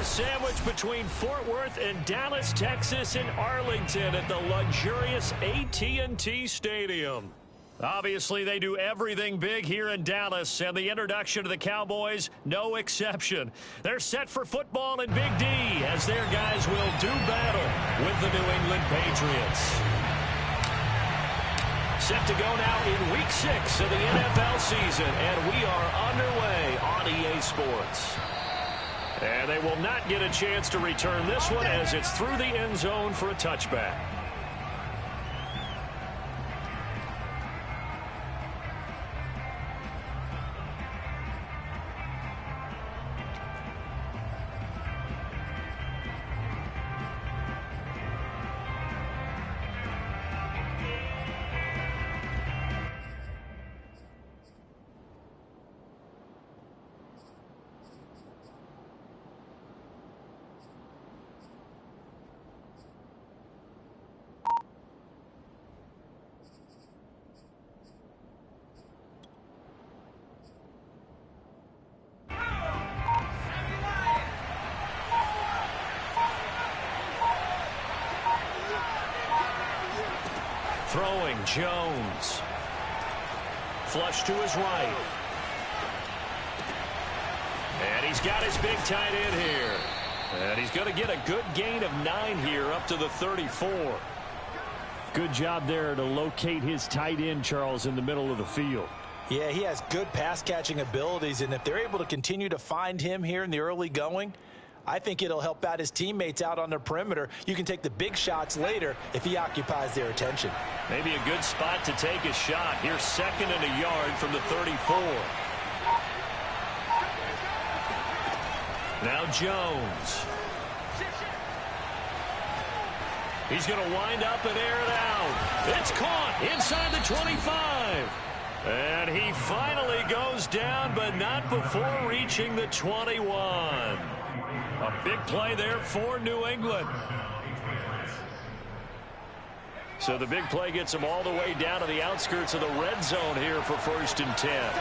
sandwiched between Fort Worth and Dallas, Texas, and Arlington at the luxurious AT&T Stadium. Obviously, they do everything big here in Dallas, and the introduction to the Cowboys, no exception. They're set for football in Big D as their guys will do battle with the New England Patriots. Set to go now in Week 6 of the NFL season, and we are underway on EA Sports. And they will not get a chance to return this one as it's through the end zone for a touchback. Throwing, Jones. Flush to his right. And he's got his big tight end here. And he's going to get a good gain of 9 here up to the 34. Good job there to locate his tight end, Charles, in the middle of the field. Yeah, he has good pass-catching abilities, and if they're able to continue to find him here in the early going, I think it'll help out his teammates out on the perimeter. You can take the big shots later if he occupies their attention. Maybe a good spot to take a shot. Here's 2nd and a yard from the 34. Now Jones. He's going to wind up and air it out. It's caught inside the 25. And he finally goes down, but not before reaching the 21. A big play there for New England. So the big play gets him all the way down to the outskirts of the red zone here for 1st and 10.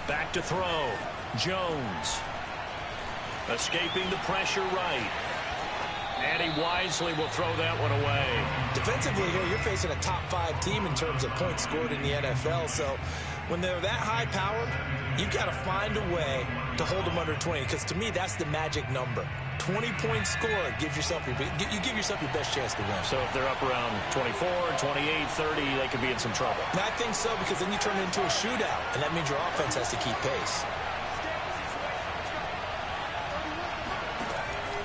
Back to throw. Jones. Escaping the pressure right. And he wisely will throw that one away. Defensively here, you're facing a top 5 team in terms of points scored in the NFL. So when they're that high powered, you've got to find a way to hold them under 20. Because to me, that's the magic number. 20 points scored gives yourself you give yourself your best chance to win. So if they're up around 24, 28, 30, they could be in some trouble. And I think so, because then you turn it into a shootout, and that means your offense has to keep pace.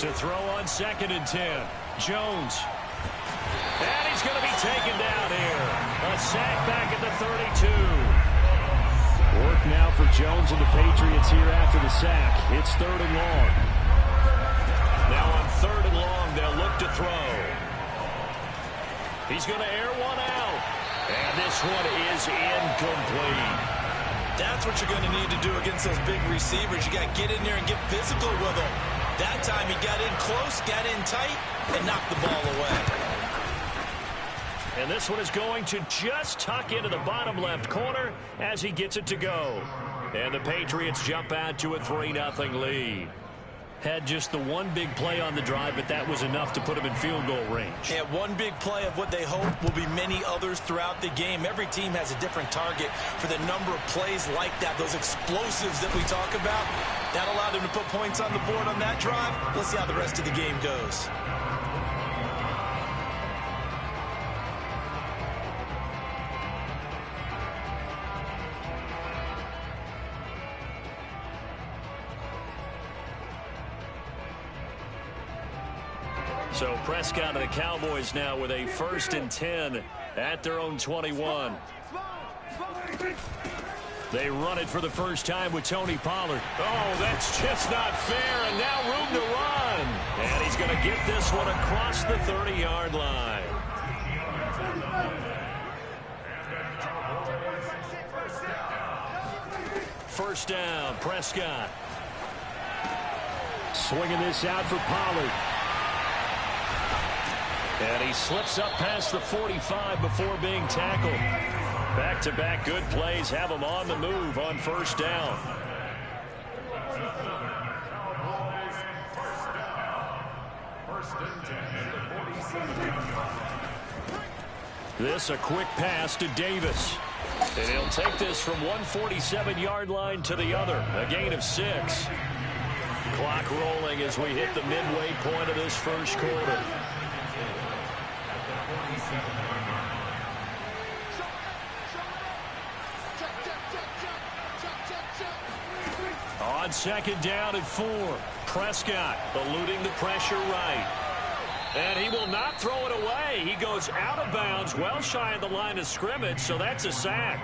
To throw on 2nd and 10. Jones. And he's going to be taken down here. A sack back at the 32. Work now for Jones and the Patriots here after the sack. It's 3rd and long. Now on 3rd and long, they'll look to throw. He's going to air one out. And this one is incomplete. That's what you're going to need to do against those big receivers. You got to get in there and get physical with them. That time he got in close, got in tight, and knocked the ball away. And this one is going to just tuck into the bottom left corner as he gets it to go. And the Patriots jump out to a 3-0 lead. Had just the one big play on the drive, but that was enough to put him in field goal range. Yeah, one big play of what they hope will be many others throughout the game. Every team has a different target for the number of plays like that, those explosives that we talk about. That allowed them to put points on the board on that drive. Let's see how the rest of the game goes. So Prescott and the Cowboys now with a 1st and 10 at their own 21. They run it for the first time with Tony Pollard. Oh, that's just not fair, and now room to run. And he's going to get this one across the 30-yard line. First down, Prescott. Swinging this out for Pollard. And he slips up past the 45 before being tackled. Back-to-back good plays have them on the move on first down. This a quick pass to Davis. And he'll take this from 147-yard line to the other. A gain of 6. Clock rolling as we hit the midway point of this first quarter. On second down and 4. Prescott eluding the pressure right. And he will not throw it away. He goes out of bounds, well shy of the line of scrimmage, so that's a sack.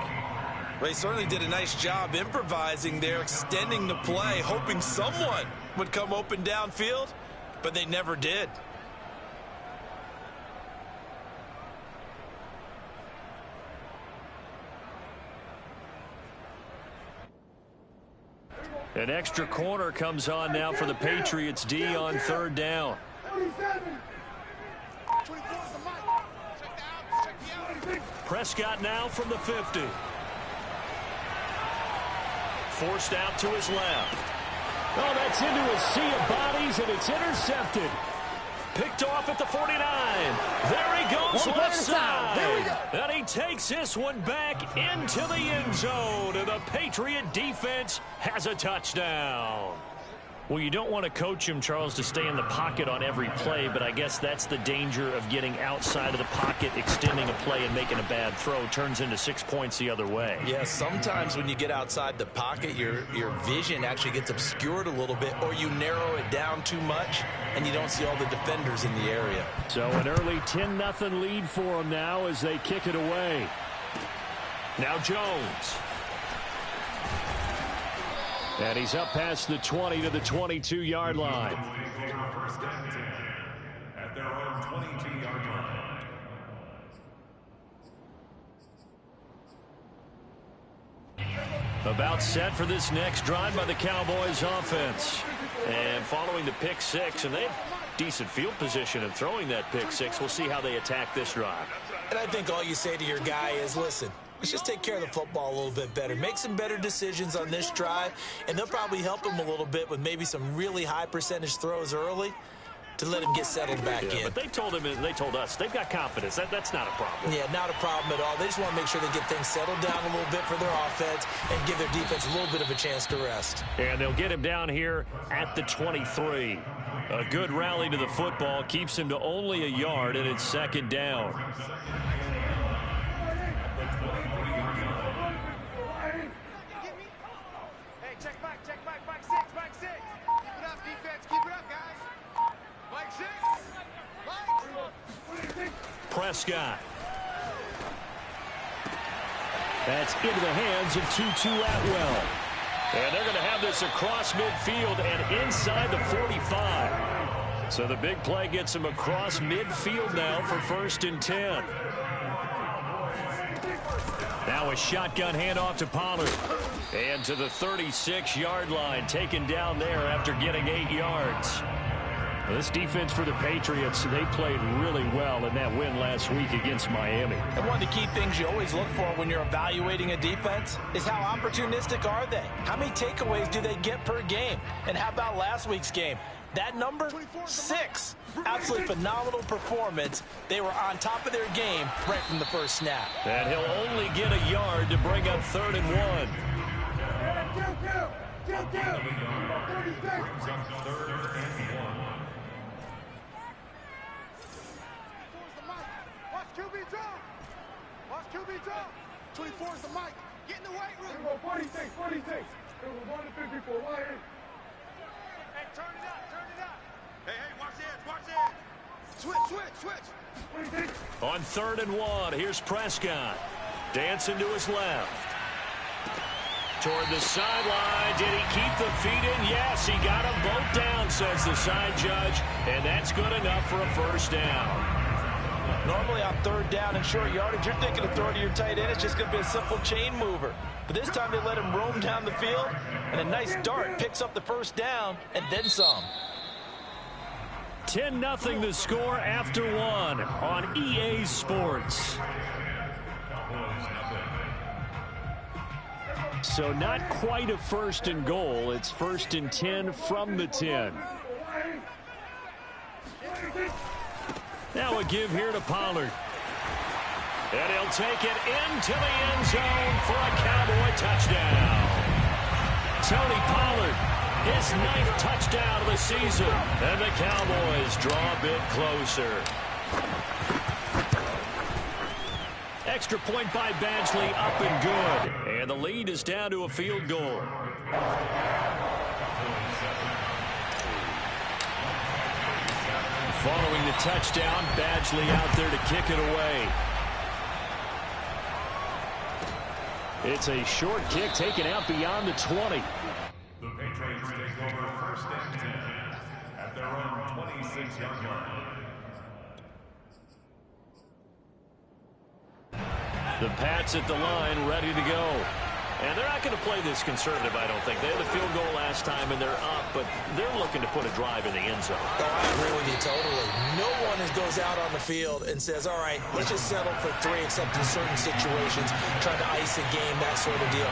Well, he certainly did a nice job improvising there, extending the play, hoping someone would come open downfield, but they never did. An extra corner comes on now for the Patriots D on third down. Prescott now from the 50. Forced out to his left. Oh, that's into a sea of bodies, and it's intercepted. Picked off at the 49. There he goes, left side. There we go. And he takes this one back into the end zone. And the Patriot defense has a touchdown. Well, you don't want to coach him, Charles, to stay in the pocket on every play, but I guess that's the danger of getting outside of the pocket, extending a play, and making a bad throw. Turns into 6 points the other way. Yeah, sometimes when you get outside the pocket, your vision actually gets obscured a little bit, or you narrow it down too much, and you don't see all the defenders in the area. So an early 10-0 lead for them now as they kick it away. Now Jones. And he's up past the 20 to the 22-yard line. At their own 22-yard line. About set for this next drive by the Cowboys offense. And following the pick 6, and they have decent field position in throwing that pick 6. We'll see how they attack this drive. And I think all you say to your guy is, listen, let's just take care of the football a little bit better. Make some better decisions on this drive, and they'll probably help him a little bit with maybe some really high percentage throws early to let him get settled back in. But they told him, and they told us, they've got confidence. That's not a problem. Yeah, not a problem at all. They just want to make sure they get things settled down a little bit for their offense and give their defense a little bit of a chance to rest. And they'll get him down here at the 23. A good rally to the football keeps him to only a yard, and it's second down. Back six. Keep it up, defense. Keep it up, guys. Back six. Prescott. That's into the hands of Tutu Atwell. And they're going to have this across midfield and inside the 45. So the big play gets him across midfield now for 1st and 10. Now a shotgun handoff to Pollard. And to the 36-yard line, taken down there after getting 8 yards. This defense for the Patriots, they played really well in that win last week against Miami. And one of the key things you always look for when you're evaluating a defense is how opportunistic are they? How many takeaways do they get per game? And how about last week's game? That number, 6. Absolutely phenomenal performance. They were on top of their game right from the first snap. And he'll only get a yard to bring up 3rd and 1. Watch QB drop. Watch QB drop. 24 is the mic. Get in the weight room. 46. It was 1 to 54. Hey, turn it up. Hey, watch it. Switch. On 3rd and 1, here's Prescott. Dancing to his left. Toward the sideline. Did he keep the feet in? Yes, he got them both down, says the side judge. And that's good enough for a 1st down. Normally on 3rd down and short yardage, you're thinking of throwing to your tight end. It's just going to be a simple chain mover. But this time they let him roam down the field. And a nice dart picks up the 1st down and then some. 10-0 the score after 1 on EA Sports. So not quite a 1st and goal. It's 1st and 10 from the 10. Now a give here to Pollard. And he'll take it into the end zone for a Cowboy touchdown. Tony Pollard, his 9th touchdown of the season. And the Cowboys draw a bit closer. Extra point by Badgley, up and good. And the lead is down to a field goal. Following the touchdown, Badgley out there to kick it away. It's a short kick taken out beyond the 20. The Patriots take over 1st and 10 at their own 26-yard line. The Pats at the line, ready to go. And they're not going to play this conservative, I don't think. They had the field goal last time, and they're up, but they're looking to put a drive in the end zone. Oh, I agree with you totally. No one goes out on the field and says, all right, let's just settle for 3, except in certain situations, trying to ice a game, that sort of deal.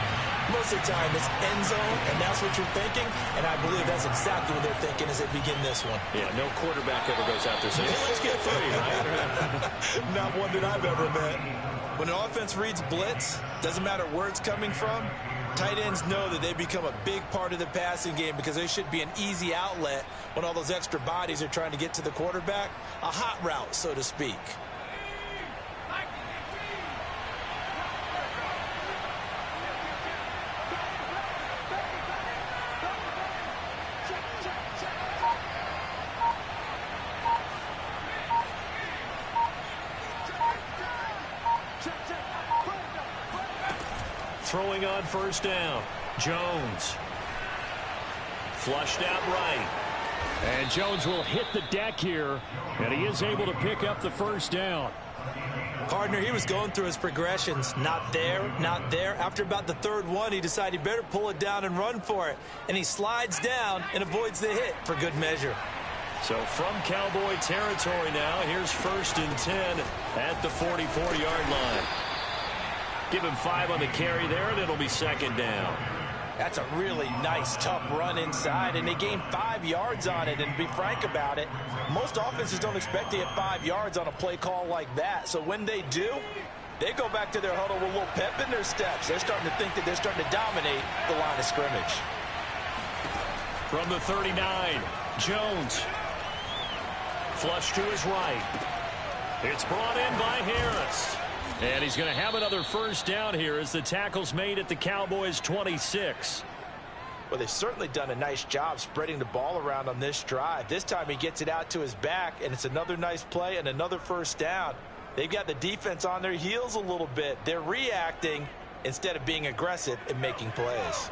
Most of the time, it's end zone, and that's what you're thinking, and I believe that's exactly what they're thinking as they begin this one. Yeah, no quarterback ever goes out there saying, hey, let's get footy, right? Not one that I've ever met. When an offense reads blitz, doesn't matter where it's coming from, tight ends know that they become a big part of the passing game because they should be an easy outlet when all those extra bodies are trying to get to the quarterback. A hot route, so to speak. Throwing on 1st down. Jones. Flushed out right. And Jones will hit the deck here, and he is able to pick up the 1st down. Partner, he was going through his progressions. Not there, not there. After about the 3rd one, he decided he better pull it down and run for it. And he slides down and avoids the hit for good measure. So from Cowboy territory now, here's 1st and 10 at the 44-yard line. Give him 5 on the carry there, and it'll be 2nd down. That's a really nice, tough run inside, and they gained 5 yards on it. And to be frank about it, most offenses don't expect to get 5 yards on a play call like that. So when they do, they go back to their huddle with a little pep in their steps. They're starting to think that they're starting to dominate the line of scrimmage. From the 39, Jones. Flush to his right. It's brought in by Harris. And he's going to have another 1st down here as the tackle's made at the Cowboys' 26. Well, they've certainly done a nice job spreading the ball around on this drive. This time he gets it out to his back, and it's another nice play and another 1st down. They've got the defense on their heels a little bit. They're reacting instead of being aggressive and making plays.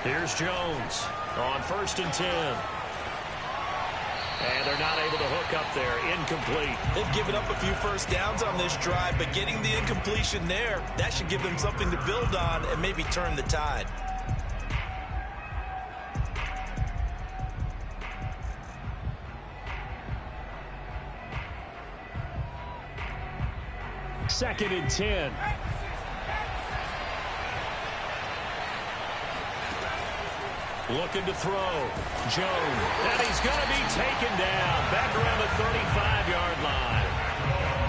Here's Jones on 1st and 10. And they're not able to hook up there. Incomplete. They've given up a few 1st downs on this drive, but getting the incompletion there, that should give them something to build on and maybe turn the tide. Second and 10. Looking to throw. Jones. And he's going to be taken down. Back around the 35-yard line.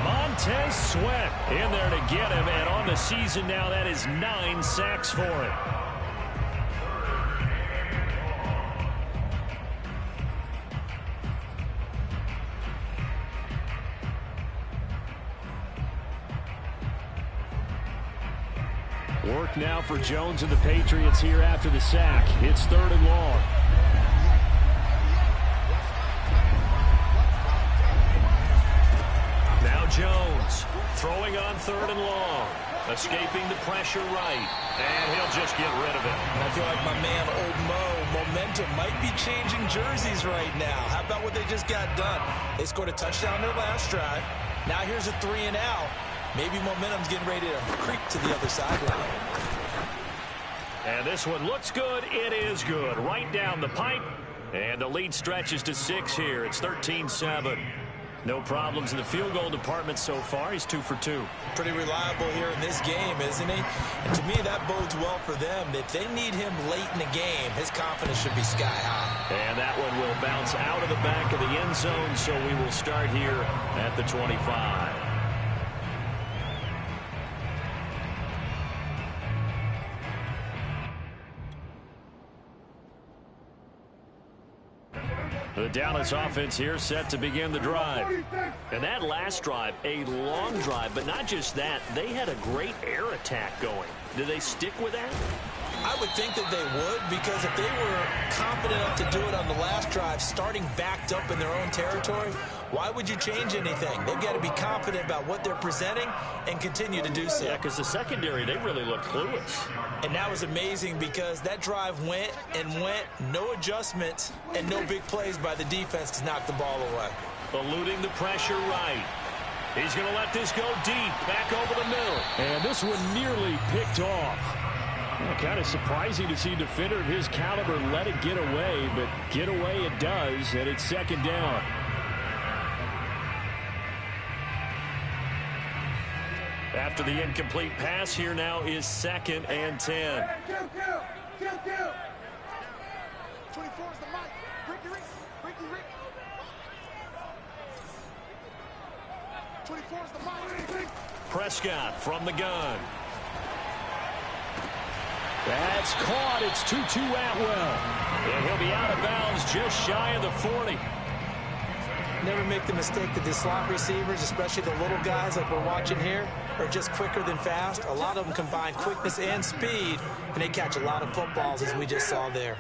Montez Sweat in there to get him. And on the season now, that is 9 sacks for him. Work now for Jones and the Patriots here after the sack. It's 3rd and long. Now Jones throwing on 3rd and long. Escaping the pressure right. And he'll just get rid of it. I feel like my man, Old Mo, momentum might be changing jerseys right now. How about what they just got done? They scored a touchdown their last drive. Now here's a 3 and out. Maybe momentum's getting ready to creep to the other sideline. And this one looks good. It is good. Right down the pipe. And the lead stretches to 6 here. It's 13-7. No problems in the field goal department so far. He's 2 for 2. Pretty reliable here in this game, isn't he? And to me, that bodes well for them. If they need him late in the game, his confidence should be sky high. And that one will bounce out of the back of the end zone, so we will start here at the 25. The Dallas offense here set to begin the drive. And that last drive, a long drive, but not just that, they had a great air attack going. Do they stick with that? I would think that they would, because if they were confident enough to do it on the last drive, starting backed up in their own territory, why would you change anything? They've got to be confident about what they're presenting and continue to do so. Yeah, because the secondary, they really looked clueless. And that was amazing because that drive went and went, no adjustments and no big plays by the defense to knock the ball away. Eluding the pressure right. He's going to let this go deep, back over the middle. And this one nearly picked off. Well, kind of surprising to see a defender of his caliber let it get away, but get away it does, and it's second down. After the incomplete pass, here now is 2nd and 10. 24 is the mic. Ricky Rick. 24 is the mic. Prescott from the gun. That's caught. It's 2-2 Atwell. And he'll be out of bounds just shy of the 40. Never make the mistake that the slot receivers, especially the little guys like we're watching here, are just quicker than fast. A lot of them combine quickness and speed, and they catch a lot of footballs, as we just saw there.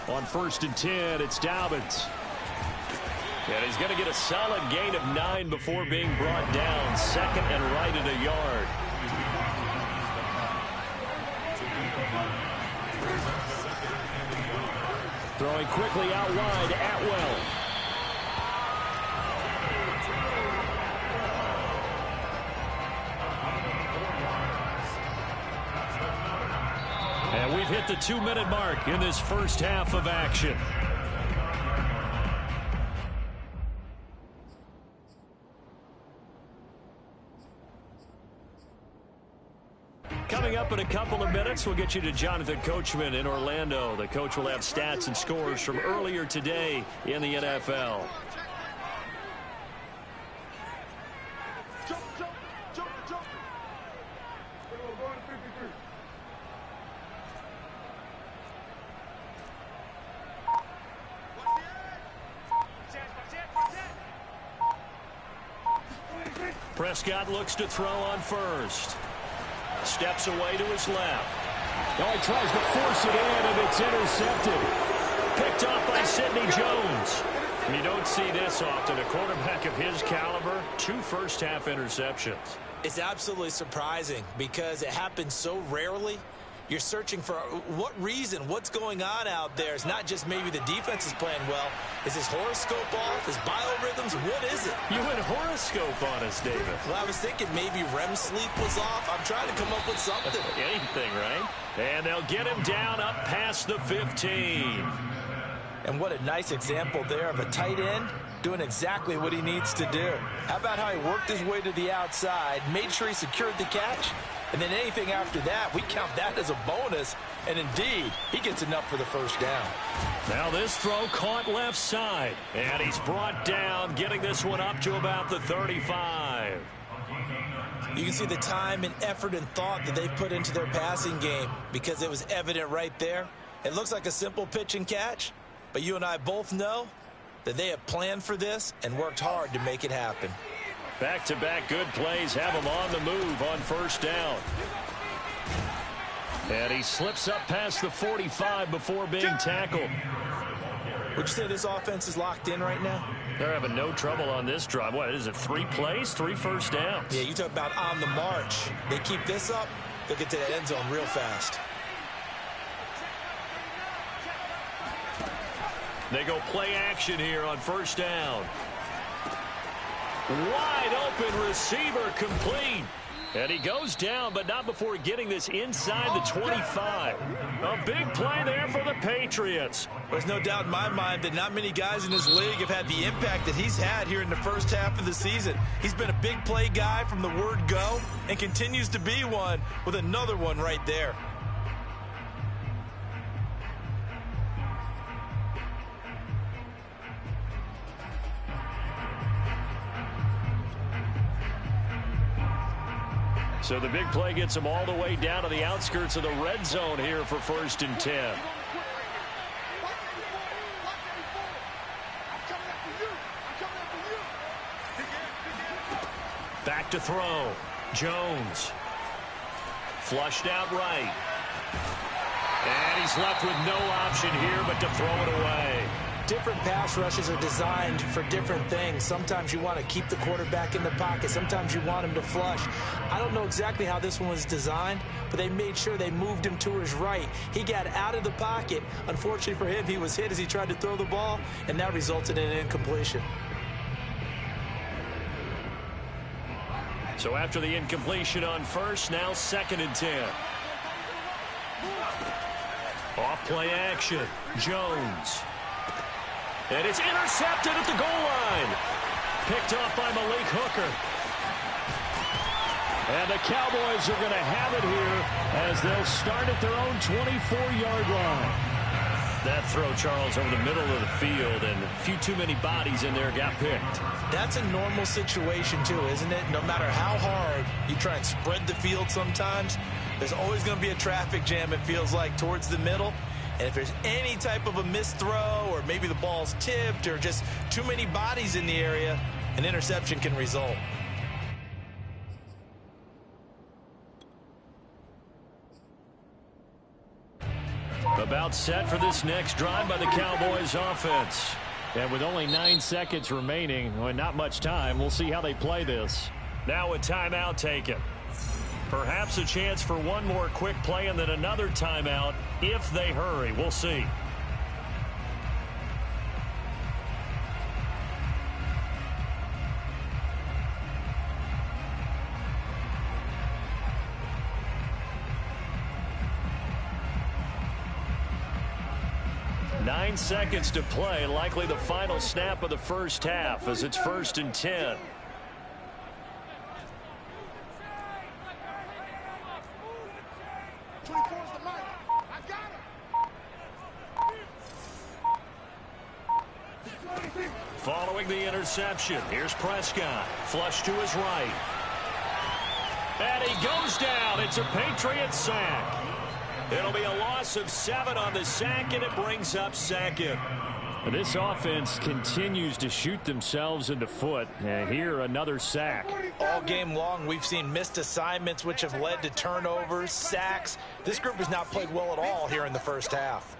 On 1st and 10, it's Dobbins. And he's going to get a solid gain of 9 before being brought down. 2nd and right at a yard. Throwing quickly out wide, Atwell. And we've hit the 2-minute mark in this first half of action. Coming up in a couple of minutes, we'll get you to Jonathan Coachman in Orlando. The coach will have stats and scores from earlier today in the NFL. Jump. Prescott looks to throw on first. Steps away to his left. Oh, he tries to force it in, and it's intercepted. Picked off by Sidney Jones. You don't see this often. A quarterback of his caliber, 2 first-half interceptions. It's absolutely surprising because it happens so rarely. You're searching for what reason, what's going on out there. It's not just maybe the defense is playing well. Is his horoscope off? His biorhythms? What is it? You went horoscope on us, David. Well, I was thinking maybe REM sleep was off. I'm trying to come up with something. Anything, right? And they'll get him down up past the 15. And what a nice example there of a tight end doing exactly what he needs to do. How about how he worked his way to the outside, made sure he secured the catch, and then anything after that, we count that as a bonus. And indeed, he gets enough for the first down. Now this throw caught left side. And he's brought down, getting this one up to about the 35. You can see the time and effort and thought that they put into their passing game because it was evident right there. It looks like a simple pitch and catch, but you and I both know that they have planned for this and worked hard to make it happen. Back-to-back good plays have him on the move on first down. And he slips up past the 45 before being tackled. Would you say this offense is locked in right now? They're having no trouble on this drive. What is it, 3 plays, 3 first downs? Yeah, you talk about on the march. They keep this up, they'll get to the end zone real fast. They go play action here on first down. Wide open receiver complete. And he goes down, but not before getting this inside the 25. A big play there for the Patriots. There's no doubt in my mind that not many guys in this league have had the impact that he's had here in the first half of the season. He's been a big play guy from the word go and continues to be one with another one right there. So the big play gets him all the way down to the outskirts of the red zone here for 1st and 10. Back to throw. Jones. Flushed out right. And he's left with no option here but to throw it away. Different pass rushes are designed for different things. Sometimes you want to keep the quarterback in the pocket. Sometimes you want him to flush. I don't know exactly how this one was designed, but they made sure they moved him to his right. He got out of the pocket. Unfortunately for him, he was hit as he tried to throw the ball, and that resulted in an incompletion. So after the incompletion on 1st, now 2nd and 10. Off play action. Jones. And it's intercepted at the goal line. Picked off by Malik Hooker. And the Cowboys are going to have it here as they'll start at their own 24-yard line. That throw, Charles, over the middle of the field, and a few too many bodies in there got picked. That's a normal situation, too, isn't it? No matter how hard you try and spread the field sometimes, there's always going to be a traffic jam, it feels like, towards the middle. And if there's any type of a missed throw or maybe the ball's tipped or just too many bodies in the area, an interception can result. About set for this next drive by the Cowboys offense. And with only 9 seconds remaining, well, not much time, we'll see how they play this. Now a timeout taken. Perhaps a chance for one more quick play and then another timeout if they hurry. We'll see. Nine seconds to play, likely the final snap of the first half as it's 1st and 10. Following the interception, here's Prescott. Flush to his right. And he goes down. It's a Patriots sack. It'll be a loss of 7 on the sack, and it brings up 2nd. This offense continues to shoot themselves in the foot. And here, another sack. All game long, we've seen missed assignments, which have led to turnovers, sacks. This group has not played well at all here in the first half.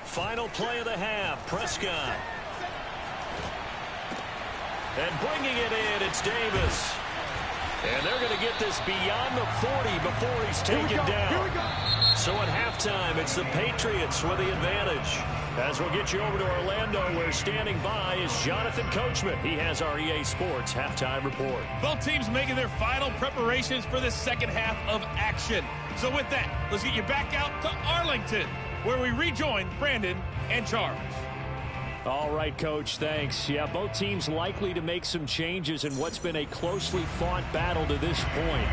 Final play of the half, Prescott. And bringing it in, it's Davis. And they're going to get this beyond the 40 before he's taken down. So at halftime, it's the Patriots with the advantage. As we'll get you over to Orlando, where standing by is Jonathan Coachman. He has our EA Sports halftime report. Both teams making their final preparations for the second half of action. So with that, let's get you back out to Arlington, where we rejoin Brandon and Charles. All right, Coach, thanks. Yeah, both teams likely to make some changes in what's been a closely fought battle to this point.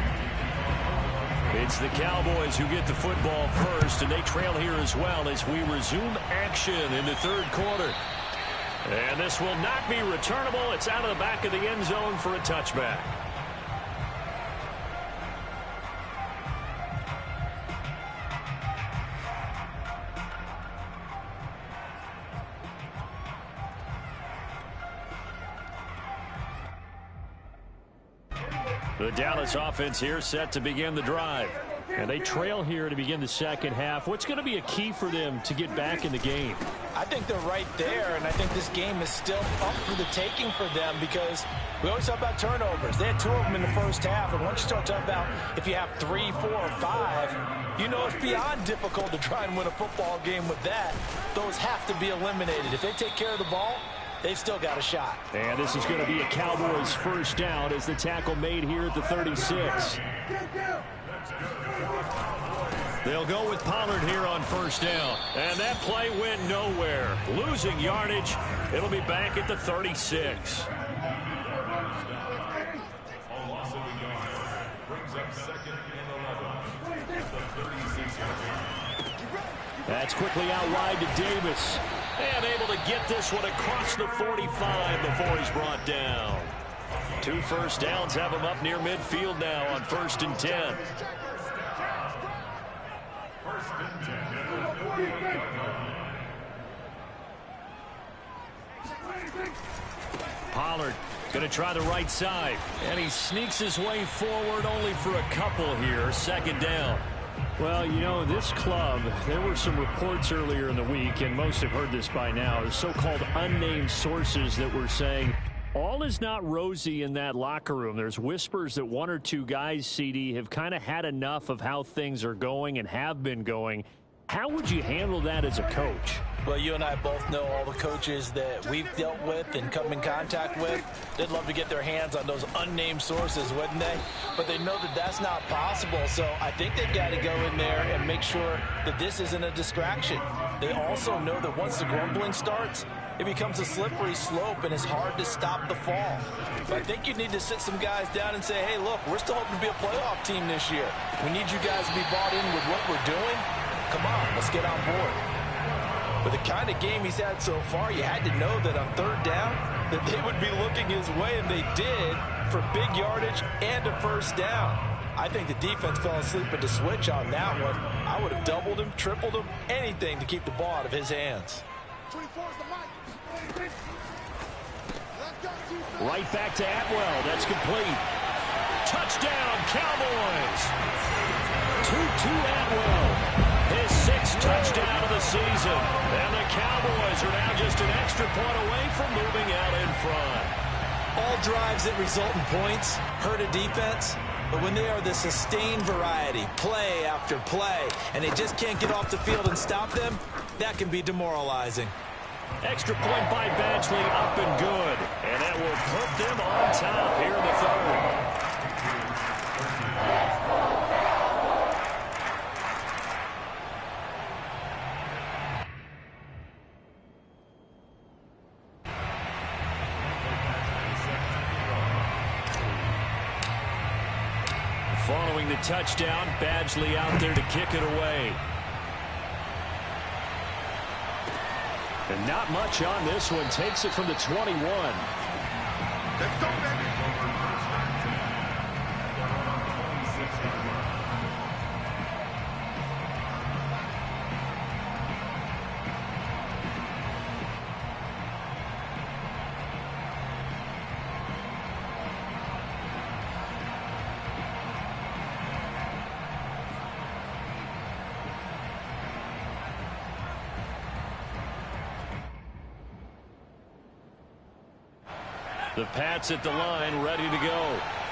It's the Cowboys who get the football first, and they trail here as well as we resume action in the third quarter. And this will not be returnable. It's out of the back of the end zone for a touchback. The Dallas offense here set to begin the drive. And they trail here to begin the second half. What's going to be a key for them to get back in the game? I think they're right there, and I think this game is still up for the taking for them because we always talk about turnovers. They had 2 of them in the first half, and once you start talking about if you have 3, 4, or 5, you know it's beyond difficult to try and win a football game with that. Those have to be eliminated. If they take care of the ball, they've still got a shot. And this is going to be a Cowboys first down as the tackle made here at the 36. They'll go with Pollard here on first down. And that play went nowhere. Losing yardage. It'll be back at the 36. That's quickly out wide to Davis. And able to get this one across the 45 before he's brought down. 2 first downs have him up near midfield now on 1st and 10. Pollard going to try the right side. And he sneaks his way forward only for a couple here. 2nd down. Well, you know, this club, there were some reports earlier in the week, and most have heard this by now, the so-called unnamed sources that were saying all is not rosy in that locker room. There's whispers that 1 or 2 guys, CD, have kind of had enough of how things are going and have been going. How would you handle that as a coach? Well, you and I both know all the coaches that we've dealt with and come in contact with. They'd love to get their hands on those unnamed sources, wouldn't they? But they know that that's not possible. So I think they've got to go in there and make sure that this isn't a distraction. They also know that once the grumbling starts, it becomes a slippery slope and it's hard to stop the fall. But I think you need to sit some guys down and say, hey, look, we're still hoping to be a playoff team this year. We need you guys to be bought in with what we're doing. Come on, let's get on board. With the kind of game he's had so far, you had to know that on 3rd down, that they would be looking his way, and they did, for big yardage and a 1st down. I think the defense fell asleep at the switch on that one. I would have doubled him, tripled him, anything to keep the ball out of his hands. Right back to Atwell. That's complete. Touchdown, Cowboys. Tutu Atwell. His 6th touchdown of the season. And the Cowboys are now just an extra point away from moving out in front. All drives that result in points hurt a defense, but when they are the sustained variety, play after play, and they just can't get off the field and stop them, that can be demoralizing. Extra point by Badgley, up and good. And that will put them on top here in the 3rd. Following the touchdown, Badgley out there to kick it away. And not much on this one. Takes it from the 21. Let's go, baby. The Pats at the line, ready to go.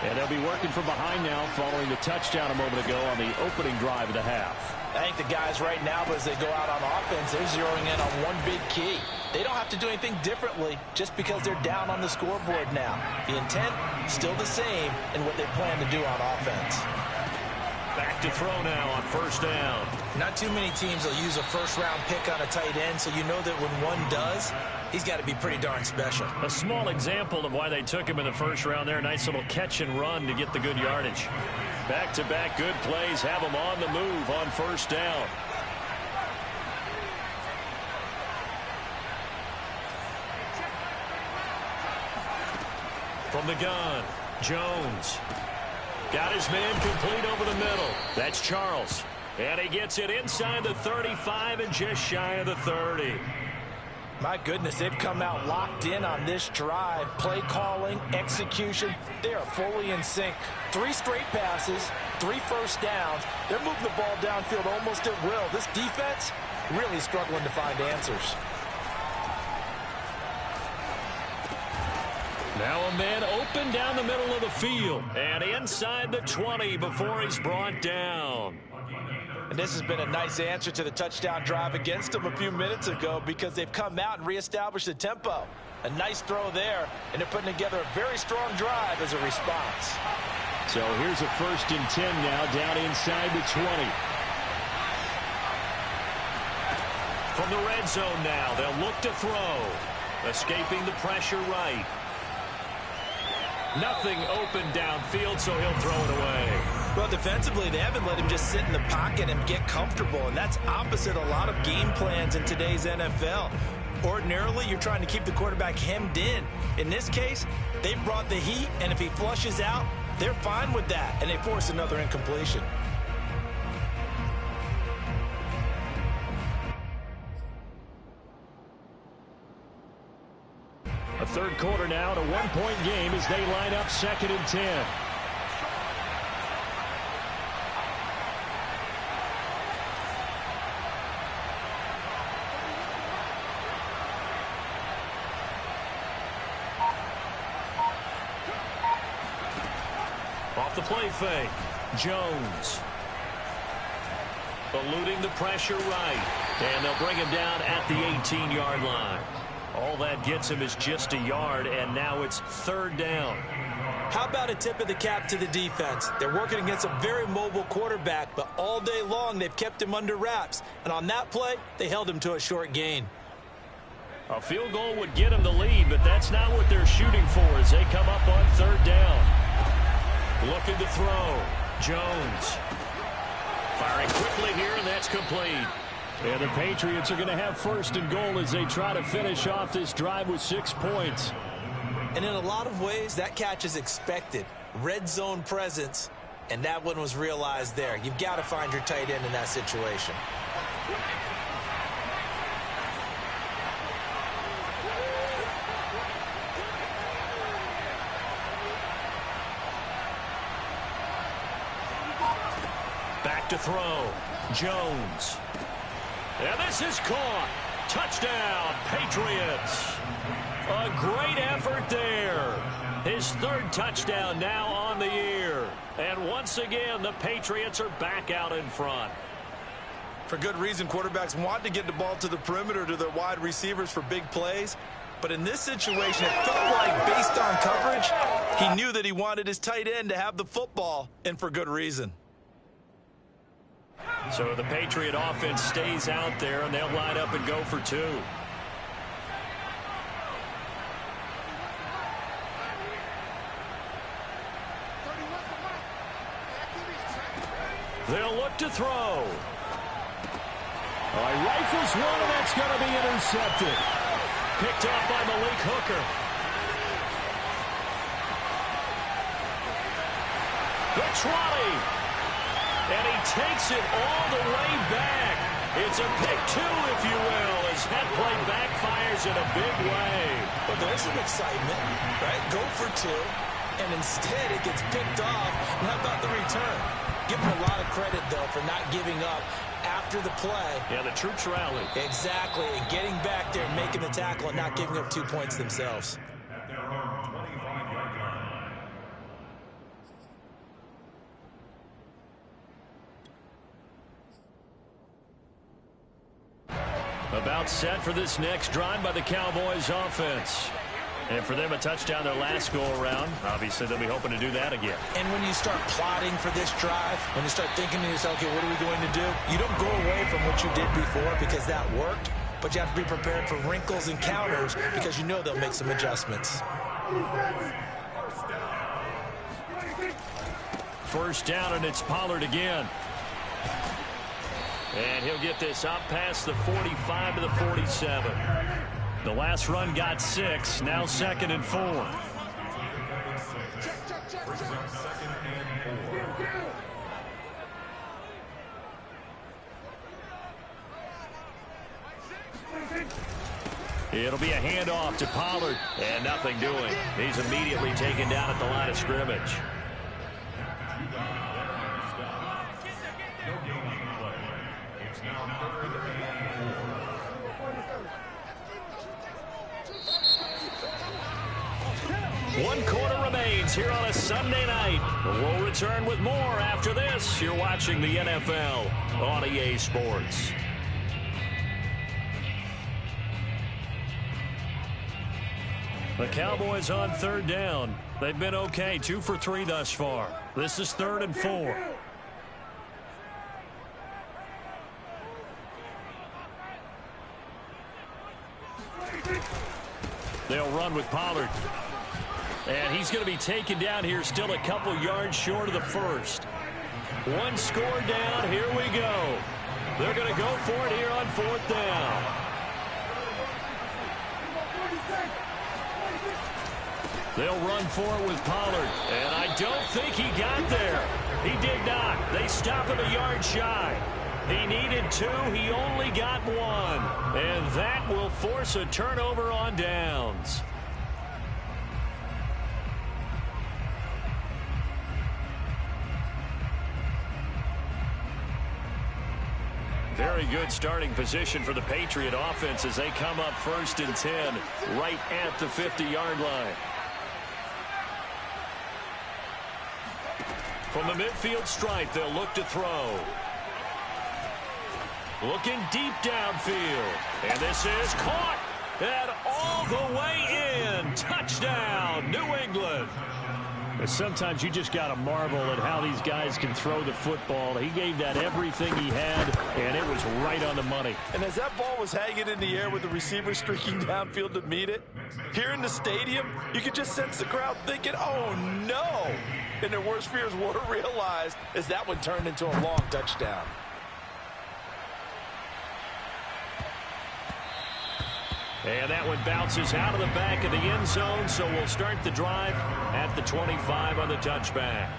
And they'll be working from behind now following the touchdown a moment ago on the opening drive of the half. I think the guys right now, as they go out on offense, they're zeroing in on one big key. They don't have to do anything differently just because they're down on the scoreboard now. The intent, still the same in what they plan to do on offense. Back to throw now on 1st down. Not too many teams will use a 1st-round pick on a tight end, so you know that when one does, he's got to be pretty darn special. A small example of why they took him in the 1st round there. Nice little catch and run to get the good yardage. Back-to-back good plays have him on the move on 1st down. From the gun, Jones. Got his man complete over the middle. That's Charles. And he gets it inside the 35 and just shy of the 30. My goodness, they've come out locked in on this drive. Play calling, execution, they are fully in sync. 3 straight passes, 3 first downs. They're moving the ball downfield almost at will. This defense really struggling to find answers. Now a man open down the middle of the field and inside the 20 before he's brought down. And this has been a nice answer to the touchdown drive against them a few minutes ago because they've come out and reestablished the tempo. A nice throw there, and they're putting together a very strong drive as a response. So here's a 1st and 10 now down inside the 20. From the red zone now, they'll look to throw. Escaping the pressure right. Nothing open downfield, so he'll throw it away. Well, defensively, they haven't let him just sit in the pocket and get comfortable, and that's opposite a lot of game plans in today's NFL. Ordinarily, you're trying to keep the quarterback hemmed in. In this case, they brought the heat, and if he flushes out, they're fine with that, and they force another incompletion. A third quarter now, and a one-point game as they line up 2nd and 10. Off the play fake, Jones. Eluding the pressure right. And they'll bring him down at the 18-yard line. All that gets him is just a yard, and now it's 3rd down. How about a tip of the cap to the defense? They're working against a very mobile quarterback, but all day long they've kept him under wraps. And on that play, they held him to a short gain. A field goal would get them the lead, but that's not what they're shooting for as they come up on 3rd down. Looking to throw. Jones. Firing quickly here, and that's complete. And the Patriots are going to have 1st and goal as they try to finish off this drive with 6 points. And in a lot of ways, that catch is expected. Red zone presence, and that one was realized there. You've got to find your tight end in that situation. Back to throw. Jones. And this is caught. Touchdown, Patriots. A great effort there. His 3rd touchdown now on the year. And once again, the Patriots are back out in front. For good reason, quarterbacks want to get the ball to the perimeter to their wide receivers for big plays. But in this situation, it felt like based on coverage, he knew that he wanted his tight end to have the football, and for good reason. So the Patriot offense stays out there, and they'll line up and go for 2. They'll look to throw. Rifles one, and that's going to be intercepted. Picked off by Malik Hooker. The trolley. And he takes it all the way back. It's a pick 2, if you will, as that play backfires in a big way. But there's some excitement, right? Go for 2, and instead it gets picked off. And how about the return? Give him a lot of credit, though, for not giving up after the play. Yeah, the troops rallied. Exactly, and getting back there and making the tackle and not giving up 2 points themselves. At their own 25-yard line. About set for this next drive by the Cowboys offense. And for them, a touchdown their last go-around. Obviously, they'll be hoping to do that again. And when you start plotting for this drive, when you start thinking to yourself, okay, what are we going to do? You don't go away from what you did before because that worked, but you have to be prepared for wrinkles and counters because you know they'll make some adjustments. First down, and it's Pollard again. And he'll get this up past the 45 to the 47. The last run got 6. Now 2nd and 4. It'll be a handoff to Pollard. And nothing doing. He's immediately taken down at the line of scrimmage. One quarter remains here on a Sunday night. We'll return with more after this. You're watching the NFL on EA Sports. The Cowboys on third down. They've been okay, 2 for 3 thus far. This is 3rd and 4. They'll run with Pollard. And he's going to be taken down here, still a couple yards short of the first. 1 score down, here we go. They're going to go for it here on 4th down. They'll run for it with Pollard. And I don't think he got there. He did not. They stop him a yard shy. He needed 2. He only got 1. And that will force a turnover on downs. Very good starting position for the Patriot offense as they come up 1st and 10 right at the 50-yard line. From the midfield stripe, they'll look to throw. Looking deep downfield. And this is caught. And all the way in. Touchdown, New England. Sometimes you just got to marvel at how these guys can throw the football. He gave that everything he had, and it was right on the money. And as that ball was hanging in the air with the receiver streaking downfield to meet it, here in the stadium, you could just sense the crowd thinking, oh, no. And their worst fears were realized as that one turned into a long touchdown. And that one bounces out of the back of the end zone, so we'll start the drive at the 25 on the touchback.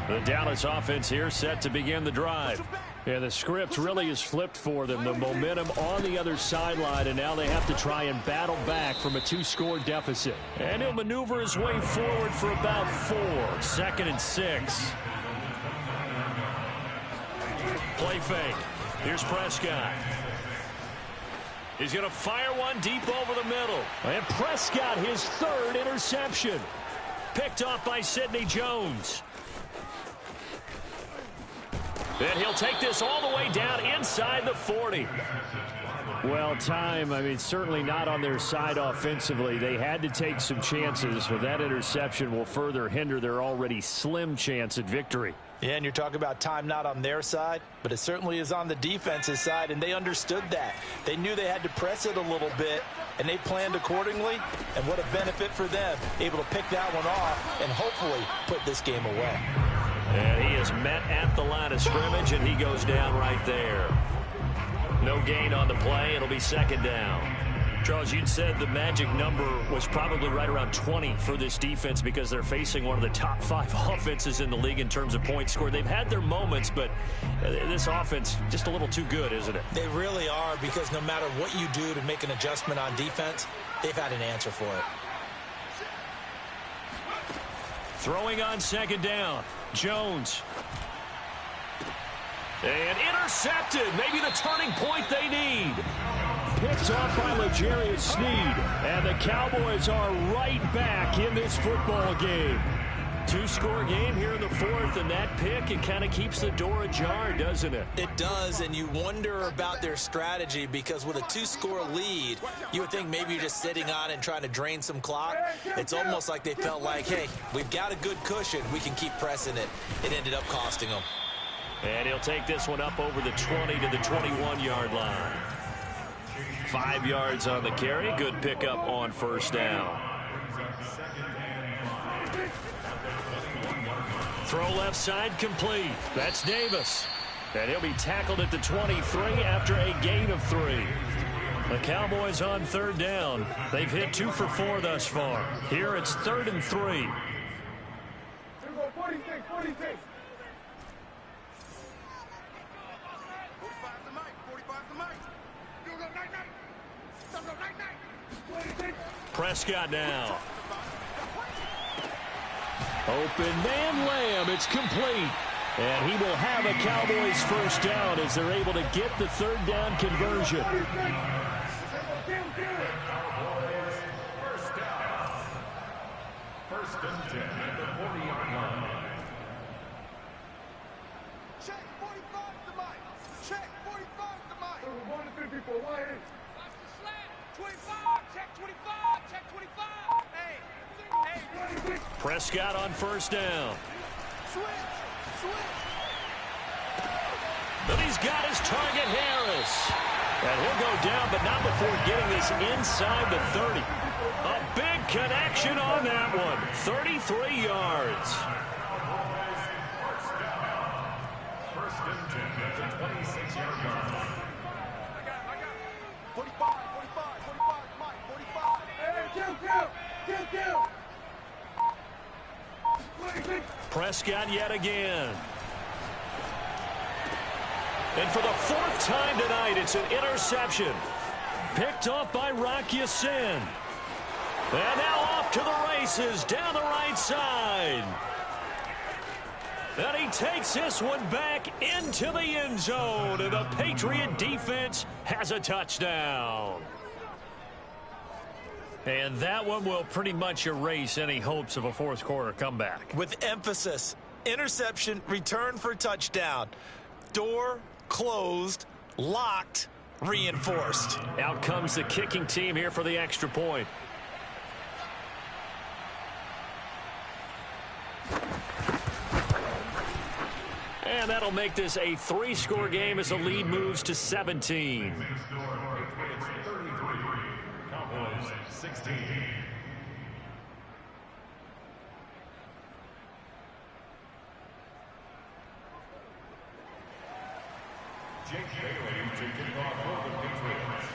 The Dallas offense here set to begin the drive. Yeah, the script really is flipped for them. The momentum on the other sideline, and now they have to try and battle back from a 2-score deficit. And he'll maneuver his way forward for about 4. 2nd and 6. Play fake. Here's Prescott. He's going to fire one deep over the middle. And Prescott, his 3rd interception. Picked off by Sidney Jones. And he'll take this all the way down inside the 40. Well, time, certainly not on their side offensively. They had to take some chances, but that interception will further hinder their already slim chance at victory. Yeah, and you're talking about time not on their side, but it certainly is on the defense's side, and they understood that. They knew they had to press it a little bit, and they planned accordingly, and what a benefit for them, able to pick that one off and hopefully put this game away. And he is met at the line of scrimmage, and he goes down right there. No gain on the play. It'll be 2nd down. Charles, you'd said the magic number was probably right around 20 for this defense because they're facing one of the top 5 offenses in the league in terms of points scored. They've had their moments, but this offense just a little too good, isn't it? They really are, because no matter what you do to make an adjustment on defense, they've had an answer for it. Throwing on 2nd down. Jones. And intercepted. Maybe the turning point they need. Picked off by L'Jarius Sneed. And the Cowboys are right back in this football game. 2-score game here in the 4th, and that pick, it kind of keeps the door ajar, doesn't it? It does, and you wonder about their strategy, because with a 2-score lead, you would think maybe you're just sitting on and trying to drain some clock. It's almost like they felt like, hey, we've got a good cushion. We can keep pressing it. It ended up costing them. And he'll take this one up over the 20 to the 21-yard line. 5 yards on the carry. Good pickup on 1st down. Throw left side complete. That's Davis. And he'll be tackled at the 23 after a gain of 3. The Cowboys on 3rd down. They've hit 2 for 4 thus far. Here it's 3rd and 3. 45 Prescott now. Open man Lamb. It's complete. And he will have a Cowboys first down as they're able to get the third down conversion. First and 10 at the 40-yard line. Check 45 to Mike. Check 45 to Mike. 1 to 54. Why ain't? Watch the slant. 25. Check 25. Check 25. Hey. Prescott on first down. Switch. But he's got his target, Harris. And he'll go down, but not before getting this inside the 30. A big connection on that one. 33 yards. First and 10 at the 26-yard line. I got 45, Mike, 45. Hey, kill. Prescott yet again. And for the fourth time tonight, it's an interception. Picked off by Rock Ya-Sin. And now off to the races down the right side. And he takes this one back into the end zone. And the Patriot defense has a touchdown. And that one will pretty much erase any hopes of a fourth quarter comeback. With emphasis, interception, return for touchdown. Door closed, locked, reinforced. Out comes the kicking team here for the extra point. And that'll make this a 3-score game as the lead moves to 17. Patriots 33, Cowboys 16. Jake Bailey to kick off for the Patriots.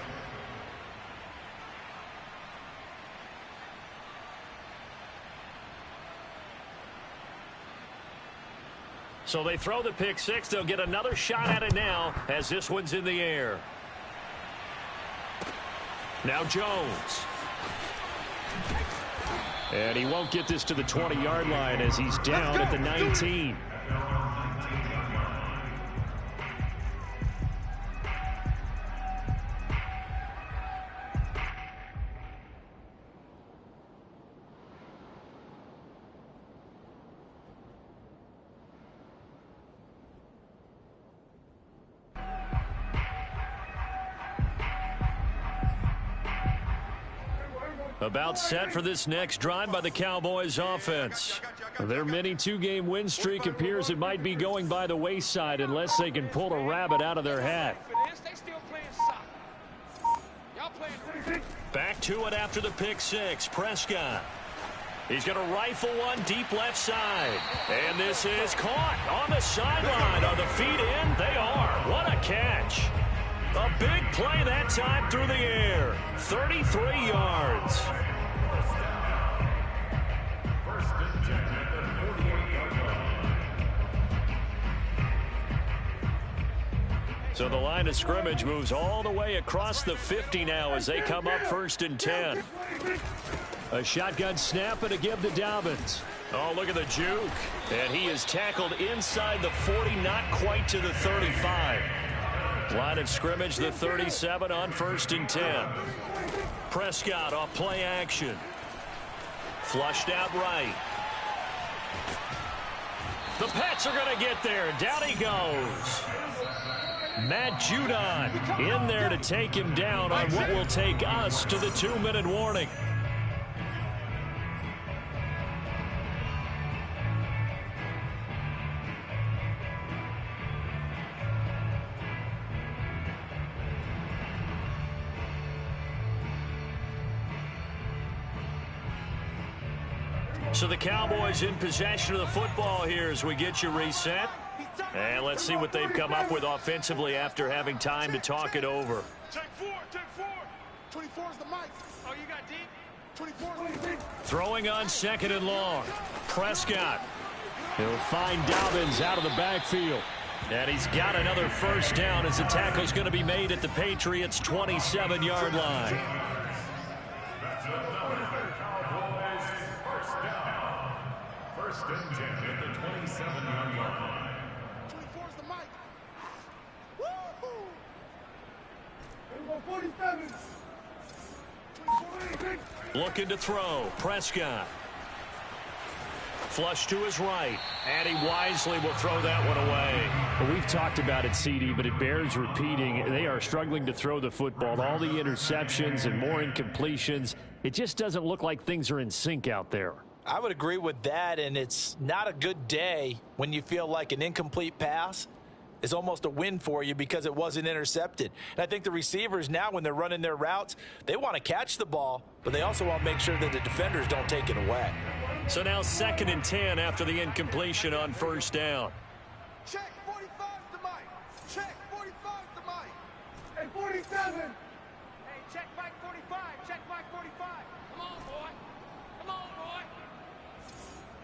So they throw the pick six. They'll get another shot at it now as this one's in the air. Now Jones. And he won't get this to the 20-yard line as he's down at the 19. About set for this next drive by the Cowboys offense. Their mini 2-game win streak appears it might be going by the wayside unless they can pull a rabbit out of their hat. Back to it after the pick six. Prescott. He's going to rifle one deep left side. And this is caught on the sideline. Are the feet in? They are. What a catch. A big play that time through the air. 33 yards. First and 10 at the 48-yard line. So the line of scrimmage moves all the way across the 50 now as they come up first and 10. A shotgun snap and a give to Dobbins. Oh, look at the juke. And he is tackled inside the 40, not quite to the 35. Line of scrimmage, the 37 on first and 10. Prescott off play action. Flushed out right. The Pats are going to get there. Down he goes. Matt Judon in there to take him down on what will take us to the 2-minute warning. So the Cowboys in possession of the football here as we get you reset. And let's see what they've come up with offensively after having time to talk it over. Take four. 24 is the mic. Oh, you got deep? 24. Throwing on second and long. Prescott. He'll find Dobbins out of the backfield. And he's got another first down as the tackle's going to be made at the Patriots' 27-yard line. That's another Cowboys first down. First and 10 at the 27-yard line. 24 is the mic. Woo-hoo! 47. 24. Looking to throw. Prescott. Flush to his right, and he wisely will throw that one away. Well, we've talked about it, CD, but it bears repeating. They are struggling to throw the football. All the interceptions and more incompletions. It just doesn't look like things are in sync out there. I would agree with that, and it's not a good day when you feel like an incomplete pass is almost a win for you because it wasn't intercepted. And I think the receivers now, when they're running their routes, they want to catch the ball, but they also want to make sure that the defenders don't take it away. So now 2nd and 10 after the incompletion on first down. Check 45 the mic. Check 45 the mic. And 47. Hey, check mic 45. Check mic 45. Come on, boy. Come on, boy.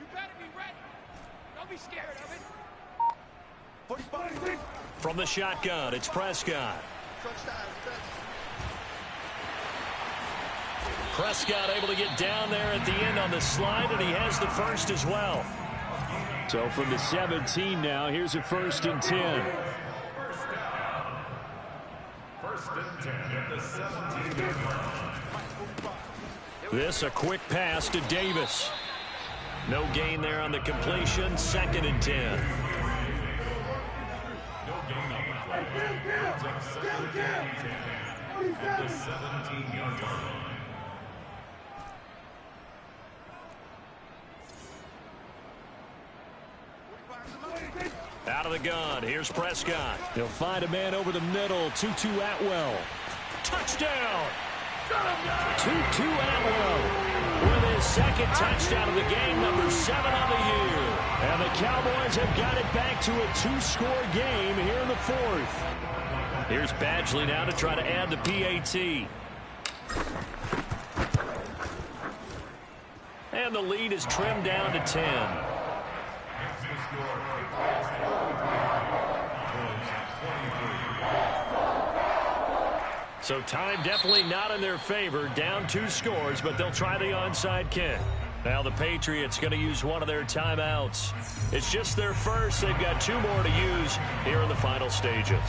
You better be ready. Don't be scared of it. 45. From the shotgun, it's Prescott. Prescott able to get down there at the end on the slide, and he has the first as well. So from the 17 now, here's a 1st and 10. First and 10 at the 17-yard line. This a quick pass to Davis. No gain there on the completion. 2nd and 10. No gain on the play. Brings up 2nd and 10 at the 17-yard line. Out of the gun, here's Prescott. They'll find a man over the middle. Tutu Atwell. Touchdown! Tutu Atwell with his 2nd touchdown of the game, number 7 on the year. And the Cowboys have got it back to a 2-score game here in the 4th. Here's Badgley now to try to add the PAT. And the lead is trimmed down to 10. So time definitely not in their favor. Down 2 scores, but they'll try the onside kick. Now the Patriots going to use one of their timeouts. It's just their first. They've got 2 more to use here in the final stages.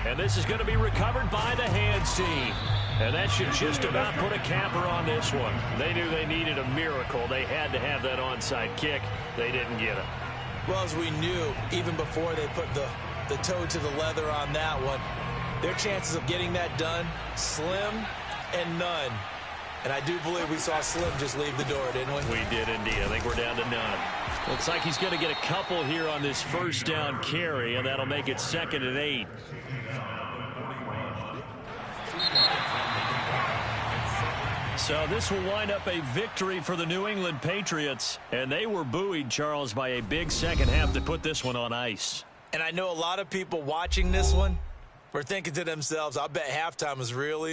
And this is going to be recovered by the hands team. And that should just about put a capper on this one. They knew they needed a miracle. They had to have that onside kick. They didn't get it. Well, as we knew, even before they put the toe to the leather on that one, their chances of getting that done, slim and none. And I do believe we saw Slim just leave the door, didn't we? We did indeed. I think we're down to none. Looks like he's going to get a couple here on this first down carry, and that'll make it 2nd and 8. So this will wind up a victory for the New England Patriots. And they were buoyed, Charles, by a big second half to put this one on ice. And I know a lot of people watching this one were thinking to themselves, I bet halftime was really